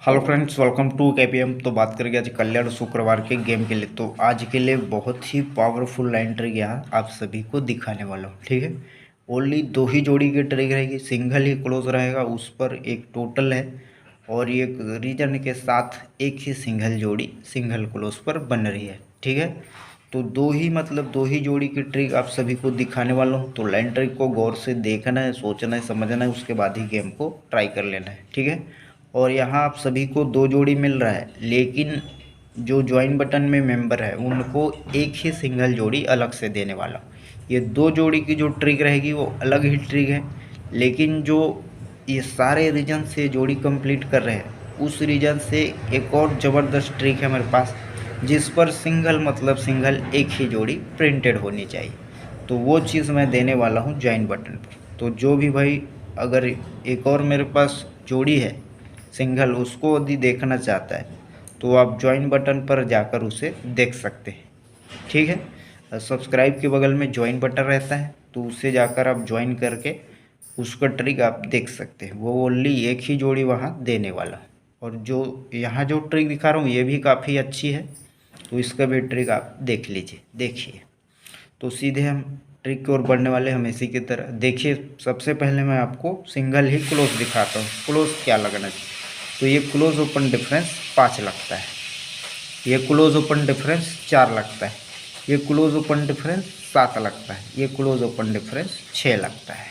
Hello friends, welcome to KPM. तो बात करेंगे आज कल्याण शुक्रवार के गेम के लिए। तो आज के लिए बहुत ही पावरफुल लाइन ट्रिक यहाँ आप सभी को दिखाने वाला हूँ। ठीक है, ओनली दो ही जोड़ी की ट्रिक रहेगी, सिंगल ही क्लोज रहेगा, उस पर एक टोटल है और एक रीजन के साथ एक ही सिंगल जोड़ी सिंगल क्लोज पर बन रही है। ठीक है, तो दो ही जोड़ी की ट्रिक आप सभी को दिखाने वाला हूँ। तो लाइन ट्रिक को गौर से देखना है, सोचना है, समझना है, उसके बाद ही गेम को ट्राई कर लेना है। ठीक है, और यहाँ आप सभी को दो जोड़ी मिल रहा है, लेकिन जो ज्वाइन बटन में मेंबर है उनको एक ही सिंगल जोड़ी अलग से देने वाला हूँ। ये दो जोड़ी की जो ट्रिक रहेगी वो अलग ही ट्रिक है, लेकिन जो ये सारे रीजन से जोड़ी कंप्लीट कर रहे हैं उस रीजन से एक और ज़बरदस्त ट्रिक है मेरे पास, जिस पर सिंगल मतलब सिंगल एक ही जोड़ी प्रिंटेड होनी चाहिए। तो वो चीज़ मैं देने वाला हूँ ज्वाइन बटन पर। तो जो भी भाई अगर एक और मेरे पास जोड़ी है सिंगल, उसको यदि देखना चाहता है तो आप ज्वाइन बटन पर जाकर उसे देख सकते हैं। ठीक है, सब्सक्राइब के बगल में ज्वाइन बटन रहता है, तो उससे जाकर आप ज्वाइन करके उसका ट्रिक आप देख सकते हैं। वो ओनली एक ही जोड़ी वहाँ देने वाला। और जो यहाँ जो ट्रिक दिखा रहा हूँ ये भी काफ़ी अच्छी है, तो इसका भी ट्रिक आप देख लीजिए। देखिए, तो सीधे हम ट्रिक की ओर बढ़ने वाले हम इसी की तरह। देखिए, सबसे पहले मैं आपको सिंगल ही क्लोज दिखाता हूँ, क्लोज क्या लगना चाहिए। तो ये क्लोज ओपन डिफरेंस 5 लगता है, ये क्लोज ओपन डिफरेंस 4 लगता है, ये क्लोज ओपन डिफरेंस 7 लगता है, ये क्लोज ओपन डिफरेंस 6 लगता है।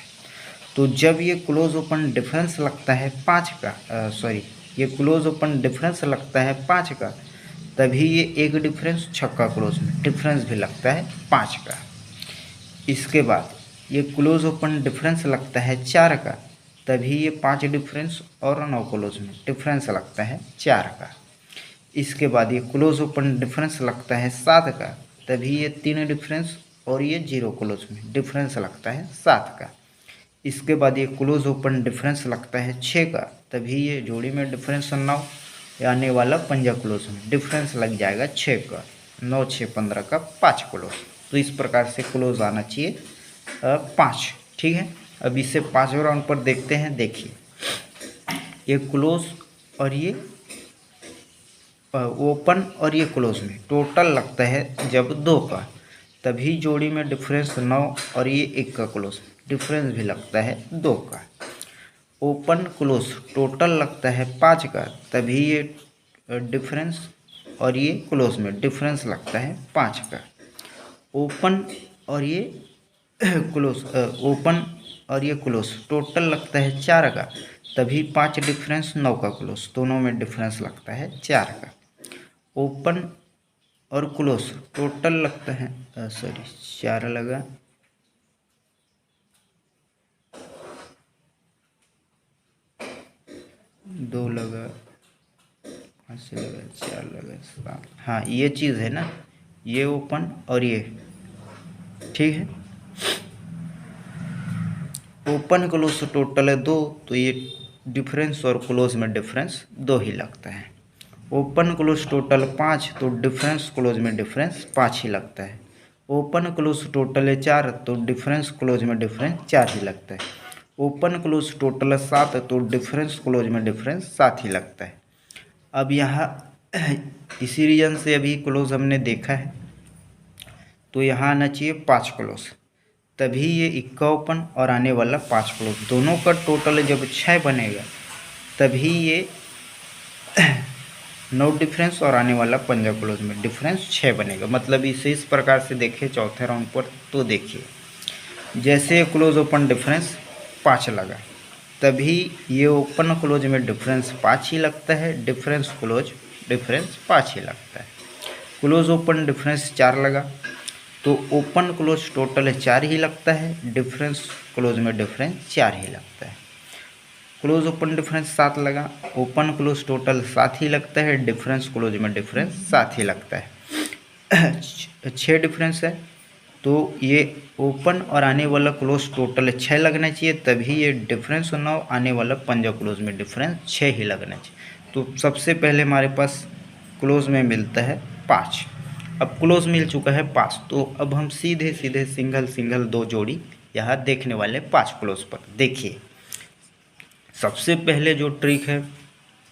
तो जब ये क्लोज ओपन डिफरेंस लगता है 5 का, ये क्लोज ओपन डिफरेंस लगता है 5 का, तभी ये एक डिफरेंस छक्का क्लोज में डिफरेंस भी लगता है 5 का। इसके बाद ये क्लोज ओपन डिफरेंस लगता है 4 का, तभी ये 5 डिफरेंस और 9 क्लोज में डिफरेंस लगता है 4 का। इसके बाद ये क्लोज ओपन डिफरेंस लगता है 7 का, तभी ये 3 डिफरेंस और ये 0 क्लोज में डिफरेंस लगता है 7 का। इसके बाद ये क्लोज ओपन डिफरेंस लगता है 6 का, तभी ये जोड़ी में डिफरेंस 9 आने वाला पंजा क्लोज में डिफरेंस लग जाएगा 6 का। 9 6 15 का 5 क्लोज। तो इस प्रकार से क्लोज आना चाहिए 5। ठीक है, अब इसे 5वें राउंड पर देखते हैं। देखिए, ये क्लोज और ये ओपन और ये क्लोज में टोटल लगता है जब 2 का, तभी जोड़ी में डिफरेंस 9 और ये 1 का क्लोज डिफरेंस भी लगता है 2 का। ओपन क्लोज टोटल लगता है 5 का, तभी ये डिफरेंस और ये क्लोज में डिफरेंस लगता है 5 का। ओपन और ये क्लोज ओपन और ये क्लोज टोटल लगता है 4 का, तभी 5 डिफरेंस 9 का क्लोज दोनों में डिफरेंस लगता है 4 का। ओपन और क्लोज टोटल लगता है 4 लगा, 2 लगा, 5 लगा, 4 लगा, 7। हाँ, ये चीज़ है ना, ये ओपन और ये। ठीक है, ओपन क्लोज टोटल है 2, तो ये डिफरेंस और क्लोज में डिफरेंस 2 ही लगता है। ओपन क्लोज टोटल 5, तो डिफरेंस क्लोज में डिफरेंस 5 ही लगता है। ओपन क्लोज टोटल है 4, तो डिफरेंस क्लोज में डिफरेंस 4 ही लगता है। ओपन क्लोज टोटल है 7, तो डिफरेंस क्लोज में डिफरेंस 7 ही लगता है। अब यहाँ इसी रीजन से अभी क्लोज हमने देखा है, तो यहाँ आना चाहिए 5 क्लोज, तभी ये इक्का ओपन और आने वाला 5 क्लोज दोनों का टोटल जब 6 बनेगा, तभी ये 9 डिफरेंस और आने वाला पंजा क्लोज में डिफरेंस 6 बनेगा। मतलब इसे इस प्रकार से देखिए चौथे राउंड पर। तो देखिए, जैसे क्लोज ओपन डिफरेंस 5 लगा, तभी ये ओपन क्लोज में डिफरेंस 5 ही लगता है, डिफरेंस क्लोज डिफरेंस 5 ही लगता है। क्लोज ओपन डिफरेंस 4 लगा, तो ओपन क्लोज टोटल 4 ही लगता है, डिफरेंस क्लोज में डिफरेंस 4 ही लगता है। क्लोज ओपन डिफरेंस 7 लगा, ओपन क्लोज टोटल 7 ही लगता है, डिफरेंस क्लोज में डिफरेंस 7 ही लगता है। 6 डिफरेंस है, तो ये ओपन और आने वाला क्लोज टोटल 6 लगना चाहिए, तभी ये डिफरेंस 9 आने वाला पंजा क्लोज में डिफरेंस 6 ही लगना चाहिए। तो सबसे पहले हमारे पास क्लोज में मिलता है 5। अब क्लोज मिल चुका है 5, तो अब हम सीधे सीधे सिंगल सिंगल 2 जोड़ी यहाँ देखने वाले 5 क्लोज पर। देखिए, सबसे पहले जो ट्रिक है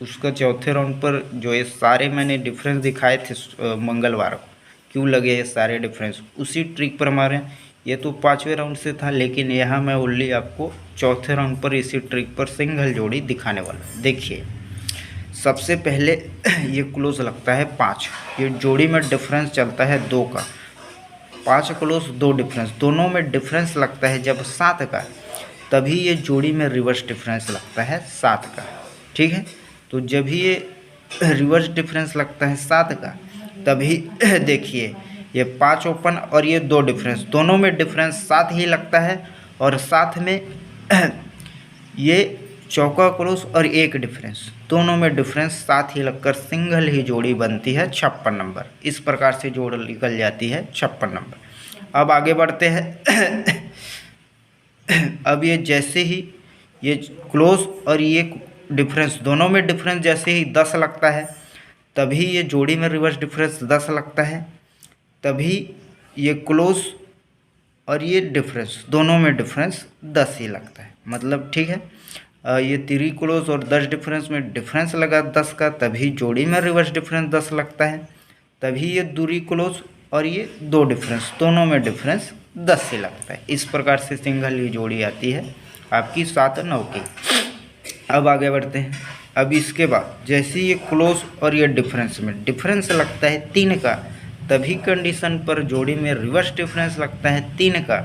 उसका चौथे राउंड पर जो ये सारे मैंने डिफरेंस दिखाए थे मंगलवार को, क्यों लगे ये सारे डिफरेंस, उसी ट्रिक पर हमारे ये तो 5वें राउंड से था, लेकिन यहाँ मैं ओनली आपको चौथे राउंड पर इसी ट्रिक पर सिंगल जोड़ी दिखाने वाला हूँ। देखिए सबसे पहले ये क्लोज लगता है 5, ये जोड़ी में डिफरेंस चलता है 2 का, 5 क्लोज 2 डिफरेंस, दोनों में डिफरेंस लगता है जब 7 का, तभी ये जोड़ी में रिवर्स डिफरेंस लगता है 7 का। ठीक है, तो जब ही ये रिवर्स डिफरेंस लगता है 7 का, तभी देखिए ये 5 ओपन और ये 2 डिफरेंस, दोनों में डिफरेंस 7 ही लगता है, और साथ में ये चौका क्लोज और 1 डिफरेंस, दोनों में डिफरेंस 7 ही लगकर सिंगल ही जोड़ी बनती है 56 नंबर। इस प्रकार से जोड़ निकल जाती है 56 नंबर। अब आगे बढ़ते हैं। अब ये जैसे ही ये क्लोज और ये डिफरेंस, दोनों में डिफरेंस जैसे ही 10 लगता है, तभी ये जोड़ी में रिवर्स डिफरेंस 10 लगता है, तभी ये क्लोज और ये डिफरेंस, दोनों में डिफरेंस 10 ही लगता है। मतलब ठीक है, ये 3 क्लोज और 10 डिफरेंस में डिफरेंस लगा 10 का, तभी जोड़ी में रिवर्स डिफरेंस 10 लगता है, तभी ये दूरी क्लोज और ये 2 डिफरेंस, दोनों में डिफरेंस 10 ही लगता है। इस प्रकार से सिंगल ही जोड़ी आती है आपकी 7 और 9 की। अब आगे बढ़ते हैं। अब इसके बाद जैसे ये क्लोज और ये डिफरेंस में डिफरेंस लगता है 3 का, तभी कंडीशन पर जोड़ी में रिवर्स डिफरेंस लगता है 3 का,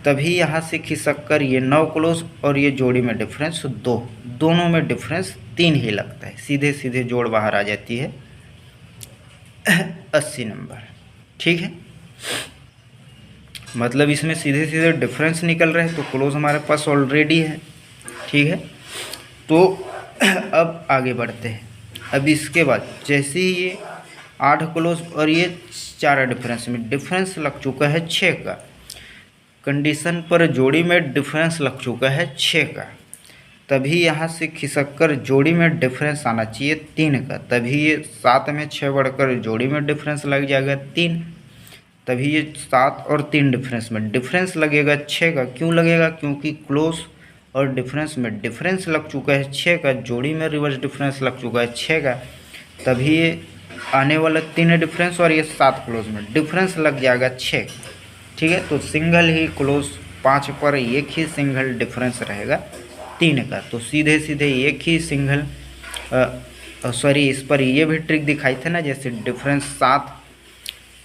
तभी यहाँ से खिसक कर ये 9 क्लोज और ये जोड़ी में डिफरेंस 2, दोनों में डिफरेंस 3 ही लगता है। सीधे सीधे जोड़ बाहर आ जाती है 80 नंबर। ठीक है, मतलब इसमें सीधे सीधे डिफरेंस निकल रहे हैं, तो क्लोज हमारे पास ऑलरेडी है। ठीक है, तो अब आगे बढ़ते हैं। अब इसके बाद जैसे ही ये 8 क्लोज और ये 4 डिफरेंस में डिफरेंस लग चुका है 6 का, कंडीशन पर जोड़ी में डिफरेंस लग चुका है 6 का, तभी यहाँ से खिसक कर जोड़ी में डिफरेंस आना चाहिए 3 का, तभी ये 7 में 6 बढ़कर जोड़ी में डिफरेंस लग जाएगा 3, तभी ये 7 और 3 डिफरेंस में डिफरेंस लगेगा 6 का। क्यों लगेगा? क्योंकि क्लोज और डिफरेंस में डिफरेंस लग चुका है 6 का, जोड़ी में रिवर्स डिफरेंस लग चुका है 6 का, तभी ये आने वाला 3 डिफरेंस और ये 7 क्लोज में डिफरेंस लग जाएगा 6। ठीक है, तो सिंगल ही क्लोज 5 पर एक ही सिंगल डिफरेंस रहेगा 3 का, तो सीधे सीधे एक ही सिंगल सॉरी इस पर ये भी ट्रिक दिखाई थे ना, जैसे डिफरेंस 7,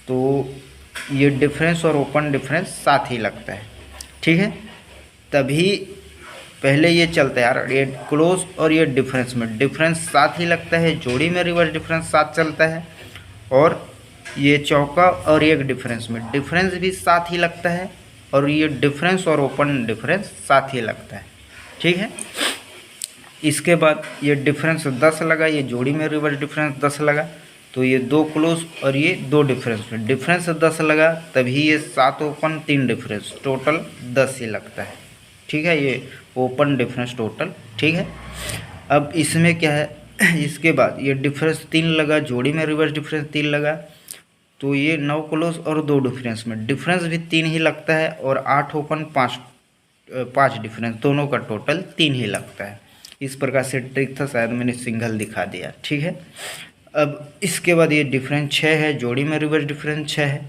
तो ये डिफरेंस और ओपन डिफरेंस 7 ही लगता है। ठीक है, तभी पहले ये चलता है यार, ये क्लोज और ये डिफरेंस में डिफरेंस 7 ही लगता है, जोड़ी में रिवर्स डिफरेंस 7 चलता है, और ये चौका और एक डिफरेंस में डिफरेंस भी 7 ही लगता है, और ये डिफरेंस और ओपन डिफरेंस 7 ही लगता है। ठीक है, इसके बाद ये डिफरेंस 10 लगा, ये जोड़ी में रिवर्स डिफरेंस 10 लगा, तो ये 2 क्लोज और ये 2 डिफरेंस में डिफरेंस 10 लगा, तभी ये 7 ओपन 3 डिफरेंस, टोटल 10 ही लगता है। ठीक है, ये ओपन डिफरेंस टोटल। ठीक है, अब इसमें क्या है, इसके बाद ये डिफरेंस 3 लगा, जोड़ी में रिवर्स डिफरेंस 3 लगा, तो ये 9 क्लोज और 2 डिफरेंस में डिफरेंस भी 3 ही लगता है, और 8 ओपन 5 डिफरेंस, दोनों का टोटल 3 ही लगता है। इस प्रकार से ट्रिक था, शायद मैंने सिंगल दिखा दिया। ठीक है, अब इसके बाद ये डिफरेंस 6 है, जोड़ी में रिवर्स डिफरेंस 6 है,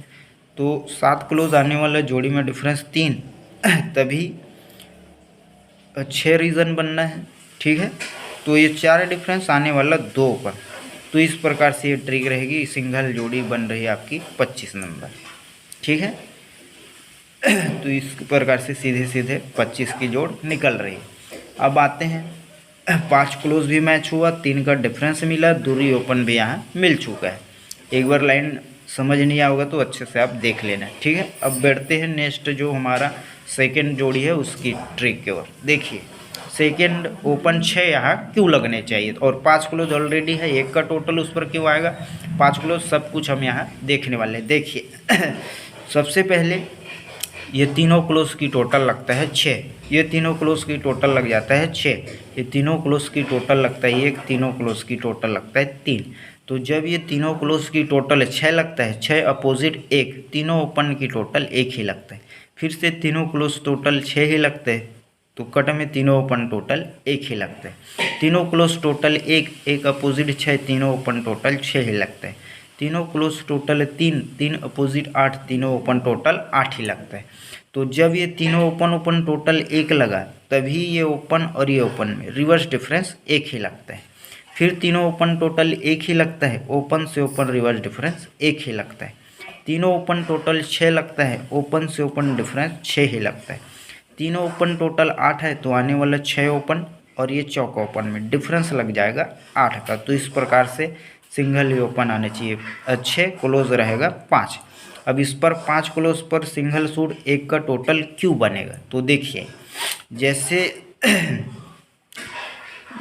तो 7 क्लोज आने वाला, जोड़ी में डिफरेंस 3, तभी 6 रीज़न बनना है। ठीक है, तो ये 4 डिफरेंस आने वाला 2 पर, तो इस प्रकार से ये ट्रिक रहेगी, सिंगल जोड़ी बन रही है आपकी 25 नंबर। ठीक है, तो इस प्रकार से सीधे सीधे 25 की जोड़ निकल रही है। अब आते हैं, 5 क्लोज भी मैच हुआ, 3 का डिफरेंस मिला, दूरी ओपन भी यहाँ मिल चुका है। एक बार लाइन समझ नहीं आओगे तो अच्छे से आप देख लेना। ठीक है, अब बैठते हैं नेक्स्ट जो हमारा सेकेंड जोड़ी है उसकी ट्रिक के ओर। देखिए सेकेंड ओपन 6 यहाँ क्यों लगने चाहिए, और 5 क्लोज ऑलरेडी है, 1 का टोटल उस पर क्यों आएगा, 5 क्लोज सब कुछ हम यहाँ देखने वाले हैं। देखिए सबसे पहले ये तीनों क्लोज की टोटल लगता है 6, ये तीनों क्लोज की टोटल लग जाता है 6, ये तीनों क्लोज की टोटल लगता है 1, तीनों क्लोज की टोटल लगता है 3। तो जब ये तीनों क्लोज की टोटल 6 लगता है, 6 अपोजिट 1, तीनों ओपन की टोटल 1 ही लगता है। फिर से तीनों क्लोज टोटल 6 ही लगते हैं, तो कट में तीनों ओपन टोटल एक ही लगता है। तीनों क्लोज टोटल एक, एक अपोजिट 6, तीनों ओपन टोटल 6 ही लगता है। तीनों क्लोज टोटल 3, 3 अपोजिट 8, तीनों ओपन टोटल 8 ही लगता है। तो जब ये तीनों ओपन टोटल एक लगा तभी ये ओपन और ये ओपन में रिवर्स डिफरेंस एक ही लगता है। फिर तीनों ओपन टोटल एक ही लगता है, ओपन से ओपन रिवर्स डिफरेंस एक ही लगता है। तीनों ओपन टोटल 6 लगता है, ओपन से ओपन डिफरेंस 6 ही लगता है। तीनों ओपन टोटल 8 है तो आने वाला 6 ओपन और ये चौका ओपन में डिफरेंस लग जाएगा 8 का। तो इस प्रकार से सिंगल ही ओपन आने चाहिए। 6 क्लोज रहेगा 5। अब इस पर 5 क्लोज पर सिंगल सूट 1 का टोटल क्यों बनेगा, तो देखिए जैसे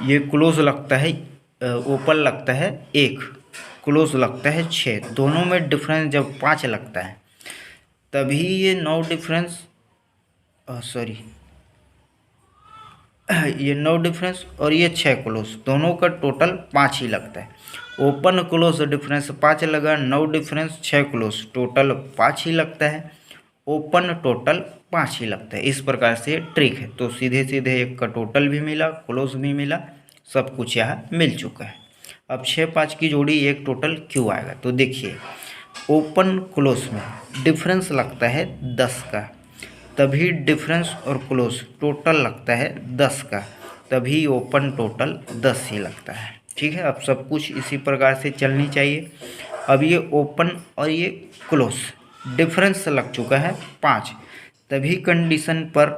ये क्लोज लगता है, ओपन लगता है 1, क्लोज लगता है 6, दोनों में डिफरेंस जब 5 लगता है तभी ये 9 डिफरेंस ये 9 डिफरेंस और ये 6 क्लोज, दोनों का टोटल 5 ही लगता है। ओपन क्लोज डिफरेंस 5 लगा, 9 डिफरेंस 6 क्लोज, टोटल 5 ही लगता है। ओपन टोटल 5 ही लगता है। इस प्रकार से ट्रिक है। तो सीधे सीधे 1 का टोटल भी मिला, क्लोज भी मिला, सब कुछ यहाँ मिल चुका है। अब 6 5 की जोड़ी 1 टोटल क्यों आएगा, तो देखिए ओपन क्लोज में डिफरेंस लगता है 10 का, तभी डिफरेंस और क्लोज टोटल लगता है 10 का, तभी ओपन टोटल 10 ही लगता है। ठीक है, अब सब कुछ इसी प्रकार से चलनी चाहिए। अब ये ओपन और ये क्लोज डिफरेंस लग चुका है 5, तभी कंडीशन पर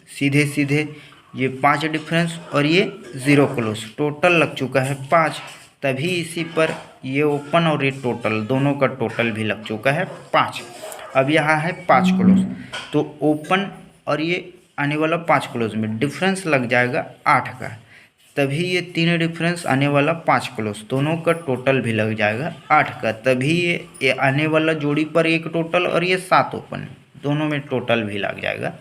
सीधे सीधे ये 5 डिफरेंस और ये 0 क्लोज टोटल लग चुका है 5, तभी इसी पर ये ओपन और ये टोटल दोनों का टोटल भी लग चुका है 5। अब यहाँ है 5 क्लोज, तो ओपन और ये आने वाला 5 क्लोज में डिफरेंस लग जाएगा 8 का, तभी ये 3 डिफरेंस आने वाला 5 क्लोज, दोनों का टोटल भी लग जाएगा 8 का, तभी ये आने वाला जोड़ी पर 1 टोटल और ये 7 ओपन, दोनों में टोटल भी लग जाएगा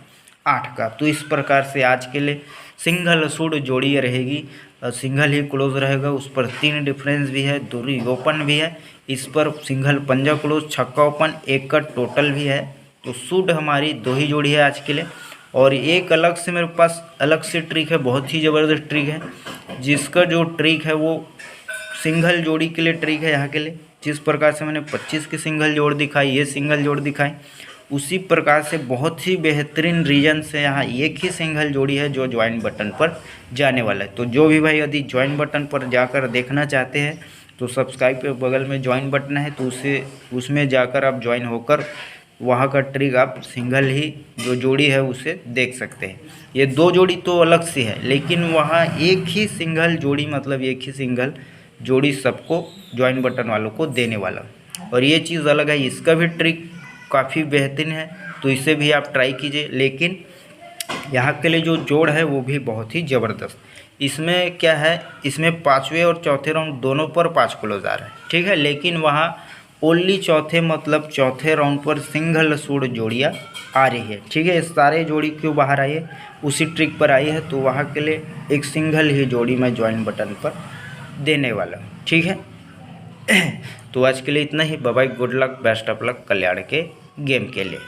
8 का। तो इस प्रकार से आज के लिए सिंगल सूट जोड़ी रहेगी, सिंगल ही क्लोज रहेगा, उस पर 3 डिफरेंस भी है, दूरी ओपन भी है, इस पर सिंगल पंजा क्लोज, छक्का ओपन, 1 का टोटल भी है। तो सूट हमारी 2 ही जोड़ी है आज के लिए। और एक अलग से मेरे पास अलग से ट्रिक है, बहुत ही ज़बरदस्त ट्रिक है, जिसका जो ट्रिक है वो सिंगल जोड़ी के लिए ट्रिक है यहाँ के लिए। जिस प्रकार से मैंने 25 की सिंगल जोड़ दिखाई, ये सिंगल जोड़ दिखाई, उसी प्रकार से बहुत ही बेहतरीन रीजन से यहाँ एक ही सिंगल जोड़ी है जो ज्वाइन बटन पर जाने वाला है। तो जो भी भाई यदि ज्वाइन बटन पर जाकर देखना चाहते हैं तो सब्सक्राइब के बगल में ज्वाइन बटन है, तो उसमें जाकर आप ज्वाइन होकर वहाँ का ट्रिक आप सिंगल ही जो जोड़ी है उसे देख सकते हैं। ये 2 जोड़ी तो अलग से है, लेकिन वहाँ एक ही सिंगल जोड़ी, मतलब एक ही सिंगल जोड़ी सबको ज्वाइन बटन वालों को देने वाला, और ये चीज़ अलग है। इसका भी ट्रिक काफ़ी बेहतरीन है, तो इसे भी आप ट्राई कीजिए। लेकिन यहाँ के लिए जो जोड़ है वो भी बहुत ही ज़बरदस्त। इसमें क्या है, इसमें 5वें और चौथे राउंड दोनों पर 5 क्लोज आ रहा है, ठीक है, लेकिन वहाँ ओनली चौथे मतलब चौथे राउंड पर सिंगल सूट जोड़ियाँ आ रही है। ठीक है, सारे जोड़ी क्यों बाहर आई है, उसी ट्रिक पर आई है, तो वहाँ के लिए एक सिंगल ही जोड़ी मैं ज्वाइन बटन पर देने वाला हूँ। ठीक है, तो आज के लिए इतना ही। Bye bye, good luck, best of luck Kalyan के गेम के लिए।